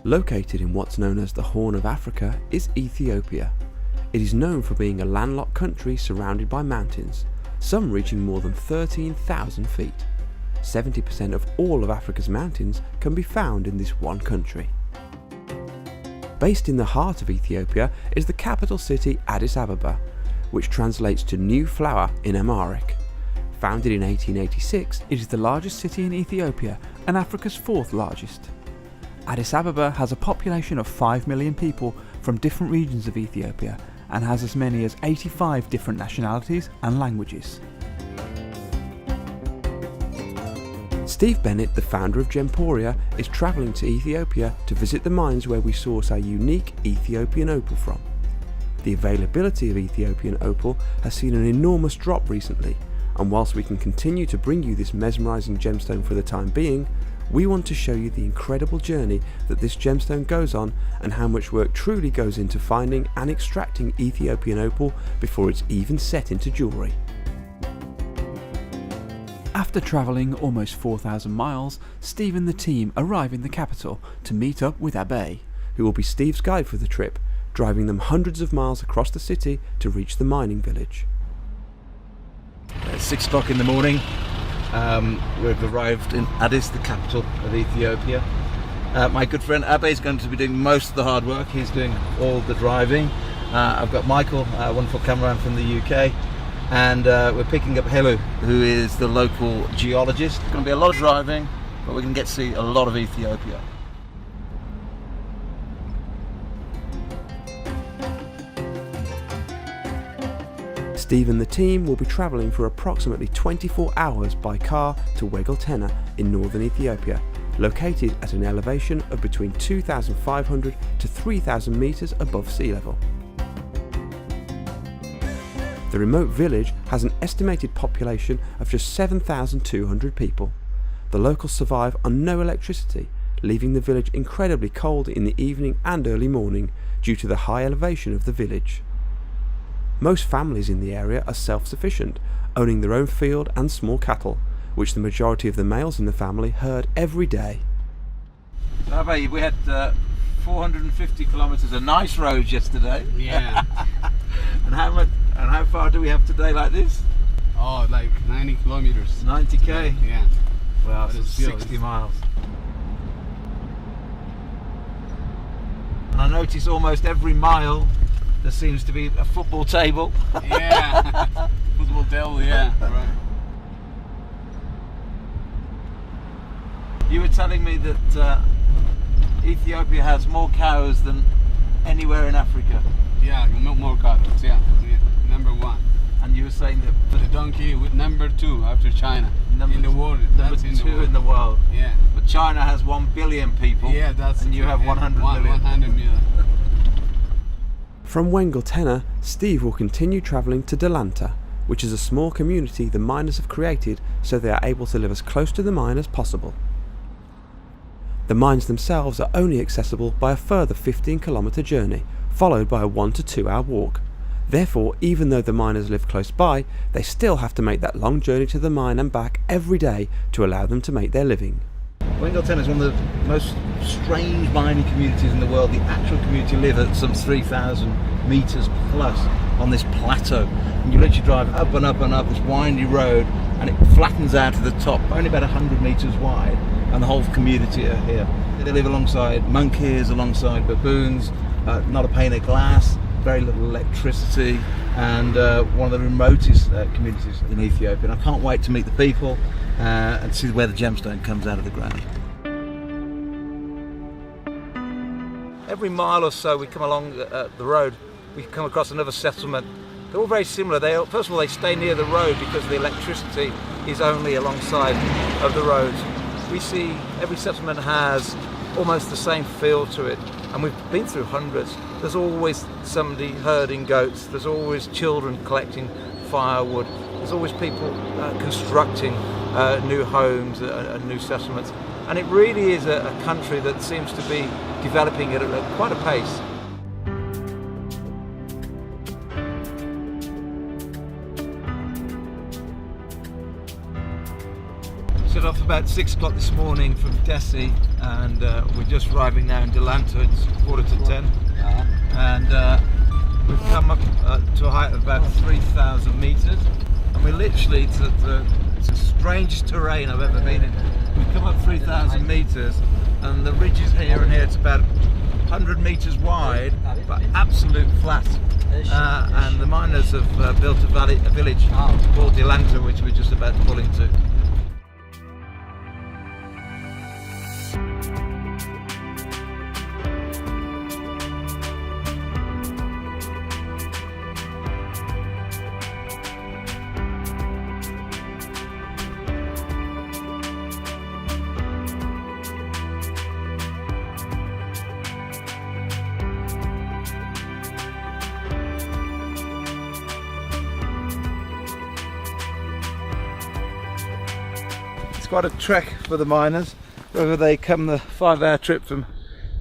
Located in what's known as the Horn of Africa is Ethiopia. It is known for being a landlocked country surrounded by mountains, some reaching more than 13,000 feet. 70% of all of Africa's mountains can be found in this one country. Based in the heart of Ethiopia is the capital city Addis Ababa, which translates to New Flower in Amharic. Founded in 1886, it is the largest city in Ethiopia and Africa's fourth largest. Addis Ababa has a population of 5 million people from different regions of Ethiopia and has as many as 85 different nationalities and languages. Steve Bennett, the founder of Gemporia, is travelling to Ethiopia to visit the mines where we source our unique Ethiopian opal from. The availability of Ethiopian opal has seen an enormous drop recently, and whilst we can continue to bring you this mesmerising gemstone for the time being, we want to show you the incredible journey that this gemstone goes on and how much work truly goes into finding and extracting Ethiopian opal before it's even set into jewellery. After travelling almost 4,000 miles, Steve and the team arrive in the capital to meet up with Abe, who will be Steve's guide for the trip, driving them hundreds of miles across the city to reach the mining village. It's 6 o'clock in the morning. We've arrived in Addis, the capital of Ethiopia. My good friend Abe is going to be doing most of the hard work. He's doing all the driving. I've got Michael, a wonderful cameraman from the UK, and we're picking up Helu, who is the local geologist. It's going to be a lot of driving, but we're going to get to see a lot of Ethiopia. Steve and the team will be travelling for approximately 24 hours by car to Wegeltena in northern Ethiopia, located at an elevation of between 2,500 to 3,000 metres above sea level. The remote village has an estimated population of just 7,200 people. The locals survive on no electricity, leaving the village incredibly cold in the evening and early morning due to the high elevation of the village. Most families in the area are self-sufficient, owning their own field and small cattle, which the majority of the males in the family herd every day. Abe, we had 450 kilometres of nice roads yesterday. Yeah. And how far do we have today like this? Oh, like 90 kilometers. 90k? Yeah. Well, But it's it's still- 60 miles. And I notice almost every mile there seems to be a football table. Yeah. Football table, yeah. Right. You were telling me that Ethiopia has more cows than anywhere in Africa. Yeah, more cattle, yeah. Number one. And you were saying that The donkey with number 2 after China. Number in the world. number That's in 2 the world. in the world. Yeah. But China has 1 billion people. Yeah, that's and you have yeah, 100 million. 100 million. From Wegeltena, Steve will continue travelling to Delanta, which is a small community the miners have created so they are able to live as close to the mine as possible. The mines themselves are only accessible by a further 15-kilometre journey, followed by a 1 to 2 hour walk. Therefore, even though the miners live close by, they still have to make that long journey to the mine and back every day to allow them to make their living. Wegeltena is one of the most strange mining communities in the world. The actual community live at some 3,000 metres plus on this plateau. And you literally drive up and up and up this windy road, and it flattens out to the top, only about 100 metres wide, and the whole community are here. They live alongside monkeys, alongside baboons, not a pane of glass, very little electricity, and one of the remotest communities in Ethiopia. And I can't wait to meet the people and see where the gemstone comes out of the ground. Every mile or so we come along the road, we come across another settlement. They're all very similar. First of all, they stay near the road because the electricity is only alongside of the roads. We see every settlement has almost the same feel to it, and we've been through hundreds. There's always somebody herding goats, there's always children collecting firewood, there's always people constructing new homes and new settlements, and it really is a country that seems to be developing at quite a pace. Set off about 6 o'clock this morning from Desi, and we're just arriving now in Delanta. It's 9:45, and we've come up to a height of about 3,000 meters, and we're literally it's the strangest terrain I've ever been in. We've come up 3,000 meters, and the ridges here and here, it's about 100 meters wide, but absolute flat. And the miners have built a village called Delanta, which we're just about to pull into. It's quite a trek for the miners, whether they come the 5-hour trip from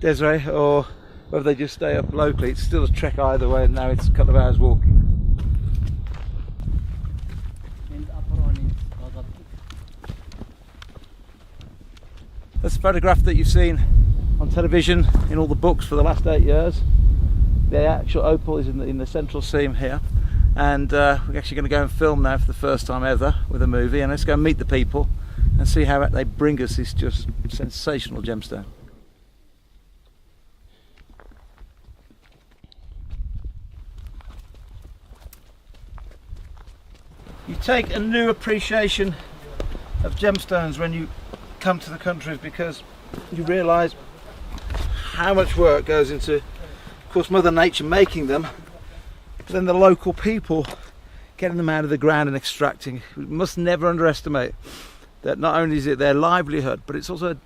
Desiree or whether they just stay up locally. It's still a trek either way, and now it's a couple of hours walking. That's a photograph that you've seen on television, in all the books for the last 8 years. The actual opal is in the central seam here, and we're actually going to go and film now for the first time ever with a movie, and let's go and meet the people and see how they bring us this just sensational gemstone. You take a new appreciation of gemstones when you come to the countries, because you realise how much work goes into, of course, Mother Nature making them, but then the local people getting them out of the ground and extracting. We must never underestimate that not only is it their livelihood, but it's also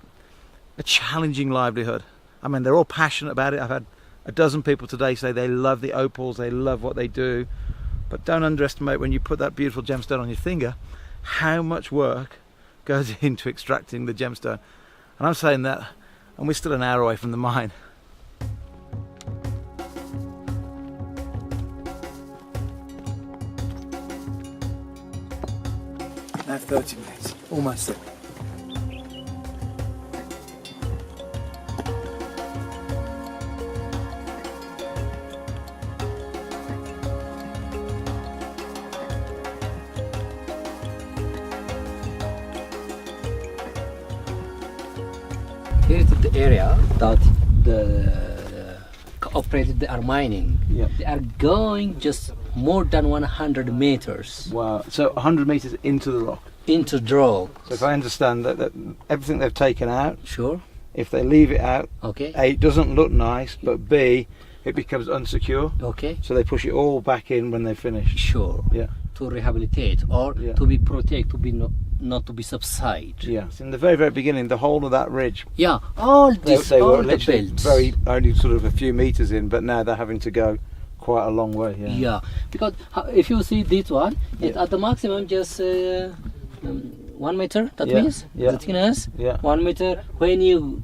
a challenging livelihood. I mean, they're all passionate about it. I've had a dozen people today say they love the opals, they love what they do, but don't underestimate when you put that beautiful gemstone on your finger, how much work goes into extracting the gemstone. And I'm saying that, and we're still an hour away from the mine. Now 30 minutes, almost there. Here is the area that the cooperated they are mining. Yeah. They are going just more than 100 meters Wow, so 100 metres into the rock. into draw. So if I understand that everything they've taken out, Sure. if they leave it out, Okay. A, it doesn't look nice, but B, it becomes unsecure. Okay. So they push it all back in when they finish. Sure. Yeah. To rehabilitate or Yeah. to be protect, to be not to be subside. Yeah. So in the very, very beginning, the whole of that ridge, Yeah. All they this, were all the literally belts. very only sort of a few meters in, but now they're having to go quite a long way. Yeah. Yeah. Because if you see this one, it's Yeah. at the maximum just 1 meter. That Yeah, means yeah. the thickness. Yeah. 1 meter. When you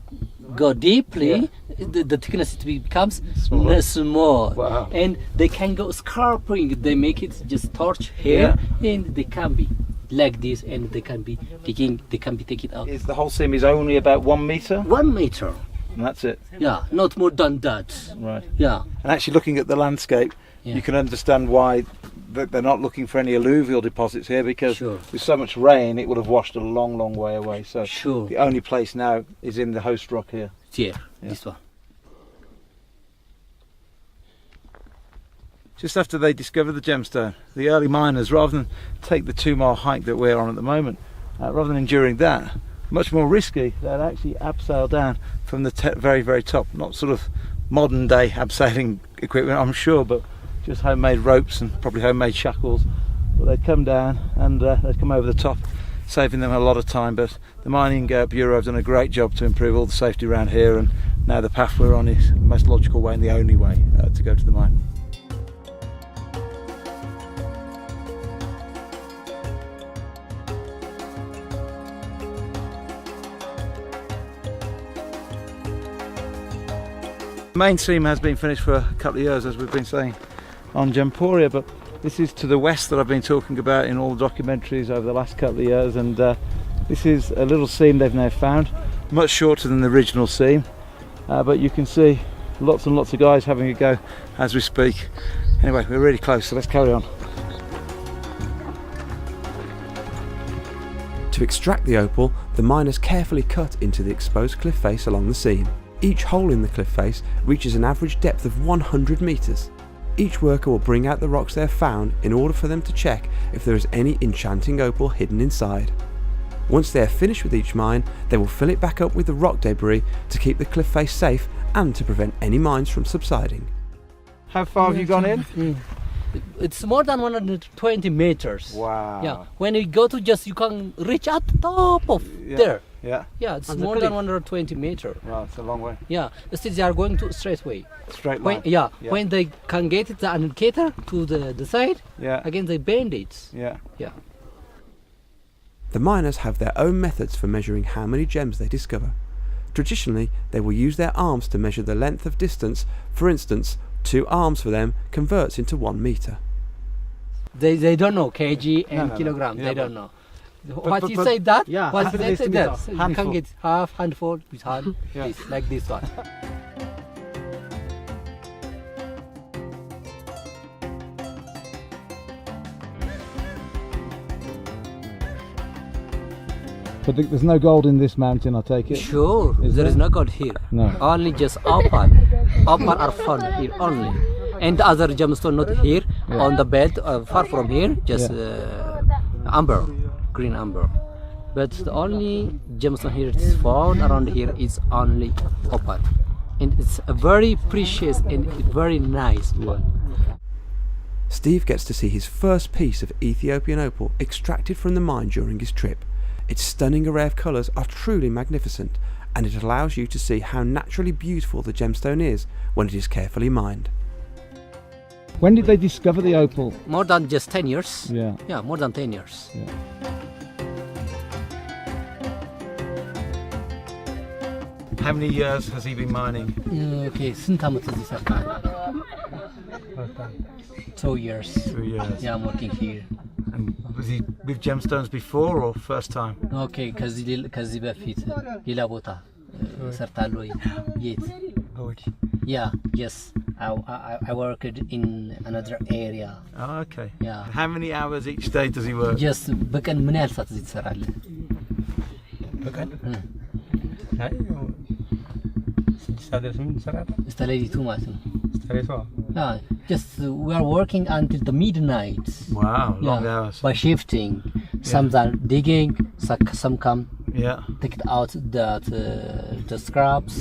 go deeply, Yeah. the thickness it becomes Smaller. small. Wow. And they can go scraping. They make it just torch here, and they can be like this, and they can be taking. They can be taken out. Is the whole seam is only about 1 meter, 1 meter. and that's it. Yeah, not more than that. Right. Yeah. And actually, looking at the landscape, Yeah. you can understand why they're not looking for any alluvial deposits here, because Sure. with so much rain, it would have washed a long, long way away. So Sure. the only place now is in the host rock here. Here, Yeah. this one. Just after they discovered the gemstone, the early miners, rather than take the 2-mile hike that we're on at the moment, rather than enduring that, much more risky, they'd actually abseil down from the very, very top. Not sort of modern day abseiling equipment, I'm sure, but just homemade ropes and probably homemade shackles. But they'd come down and they'd come over the top, saving them a lot of time. But the Mining Bureau have done a great job to improve all the safety around here, and now the path we're on is the most logical way and the only way to go to the mine. The main seam has been finished for a couple of years, as we've been saying on Gemporia, but this is to the west that I've been talking about in all the documentaries over the last couple of years, and this is a little seam they've now found. much shorter than the original seam, but you can see lots and lots of guys having a go as we speak. Anyway, we're really close, so let's carry on. To extract the opal, the miners carefully cut into the exposed cliff face along the seam. Each hole in the cliff face reaches an average depth of 100 metres. Each worker will bring out the rocks they have found in order for them to check if there is any enchanting opal hidden inside. Once they are finished with each mine, they will fill it back up with the rock debris to keep the cliff face safe and to prevent any mines from subsiding. How far have you gone in? It's more than 120 meters. Wow. Yeah. When you go to you can reach at the top of there. Yeah. Yeah, it's more than 120 meters. Wow, it's a long way. Yeah. Still they are going to straight way. Straight line. When they can get the indicator to the side, again they bend it. Yeah. Yeah. The miners have their own methods for measuring how many gems they discover. Traditionally, they will use their arms to measure the length of distance. For instance, 2 arms for them converts into 1 meter. They don't know kg and No. kilogram. Yeah, they but- don't know. What you say that? Yeah, What half they needs say to be that? So you handful. can get half, handful with hand, Yeah. this, like this one. But there's no gold in this mountain, I take it? Sure, there is no gold here. No. Only just opal. Opal are found here only. And the other gemstone not here, on the belt, far from here, just amber, green amber. But the only gemstone here is found around here is only opal. And it's a very precious and very nice one. Steve gets to see his first piece of Ethiopian opal extracted from the mine during his trip. Its stunning array of colours are truly magnificent, and it allows you to see how naturally beautiful the gemstone is when it is carefully mined. When did they discover the opal? More than just 10 years. Yeah. Yeah, more than 10 years. How many years has he been mining? Okay, ስንት ዓመት እዚህ ሰርተሃል? 2 years. 2 years. Yeah, I'm working here. And was he with gemstones before or first time? Okay, ከዚህ በፊት ሌላ ቦታ ሰርታለሁ ወይ? የት? Yeah, yes. I worked in another area. Oh, okay. Yeah. How many hours each day does he work? Just በቀን ምን ያህል ሰዓት እዚህ ትሰራለህ? በቀን አይ 6 ሰዓት ድረስ እንሰራለን። እስከ ሌሊቱ ማለት ነው። ስትሬቷ Yeah, just we are working until the midnight. Wow, long hours. By shifting. Some are digging, some come Yeah. take it out the scraps,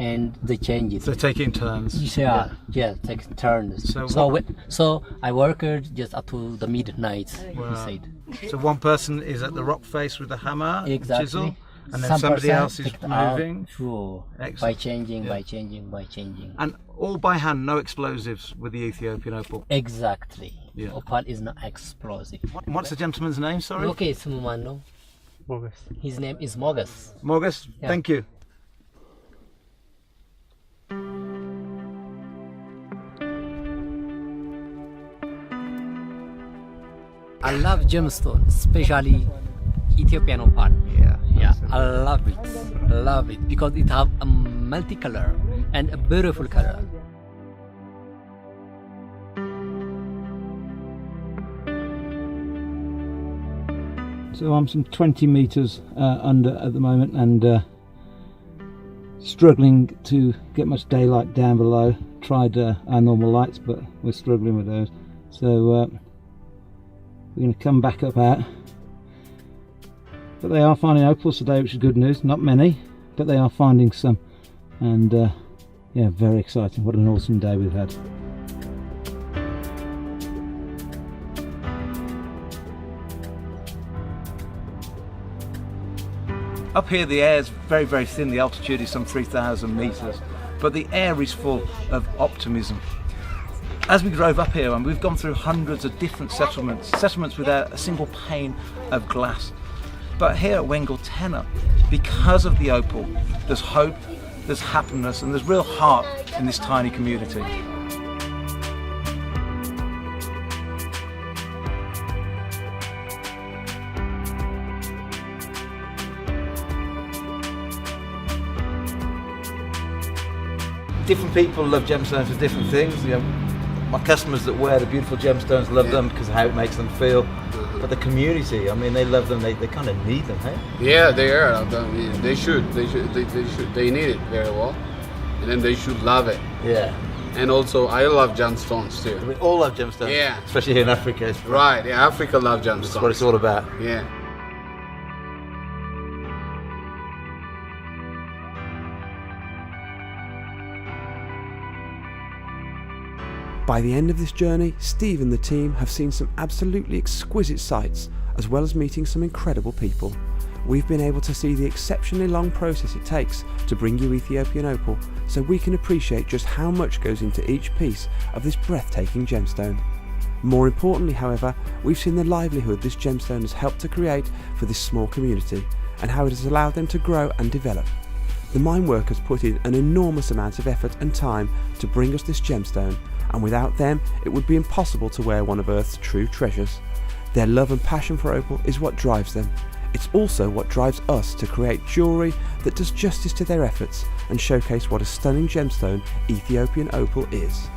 and they change it. So take it in turns. Yeah, take turns. So I worked just up to the midnight. Wow. He said. So one person is at the rock face with the hammer, Exactly. chisel, and then Some somebody person else is take it out. moving. Sure. Excellent. By changing. And all by hand, no explosives with the Ethiopian opal. Exactly. Yeah. Opal is not explosive. What's the gentleman's name, sorry? Okay, ስሙ ማን ነው? ሞገስ His name is Mogus. Morgus, Yeah. thank you. I love gemstone, especially Ethiopian opal. Yeah, I love it because it have a multicolor and a beautiful color. So I'm some 20 metres under at the moment and struggling to get much daylight down below. Tried our normal lights, but we're struggling with those. So we're going to come back up out. But they are finding opals today, which is good news. Not many, but they are finding some. And yeah, very exciting. What an awesome day we've had. Up here the air is very, very thin. The altitude is some 3,000 metres, but the air is full of optimism. As we drove up here, and we've gone through hundreds of different settlements without a single pane of glass. But here at Wengel Tenor, because of the opal, there's hope, there's happiness, and there's real heart in this tiny community. different people love gemstones for different things. You know, my customers that wear the beautiful gemstones love them because of how it makes them feel. But the community, I mean, they love them. They kind of need them, hey? Yeah, they are. They should. They need it very well, and then they should love it. Yeah. And also, I love gemstones too. We all love gemstones. Yeah. Especially here in Africa. It's Right. Yeah, Africa love gemstones. That's what it's all about. Yeah. By the end of this journey, Steve and the team have seen some absolutely exquisite sights, as well as meeting some incredible people. We've been able to see the exceptionally long process it takes to bring you Ethiopian opal, so we can appreciate just how much goes into each piece of this breathtaking gemstone. More importantly, however, we've seen the livelihood this gemstone has helped to create for this small community, and how it has allowed them to grow and develop. The mine workers put in an enormous amount of effort and time to bring us this gemstone, and without them it would be impossible to wear one of Earth's true treasures. Their love and passion for opal is what drives them. It's also what drives us to create jewellery that does justice to their efforts and showcase what a stunning gemstone Ethiopian opal is.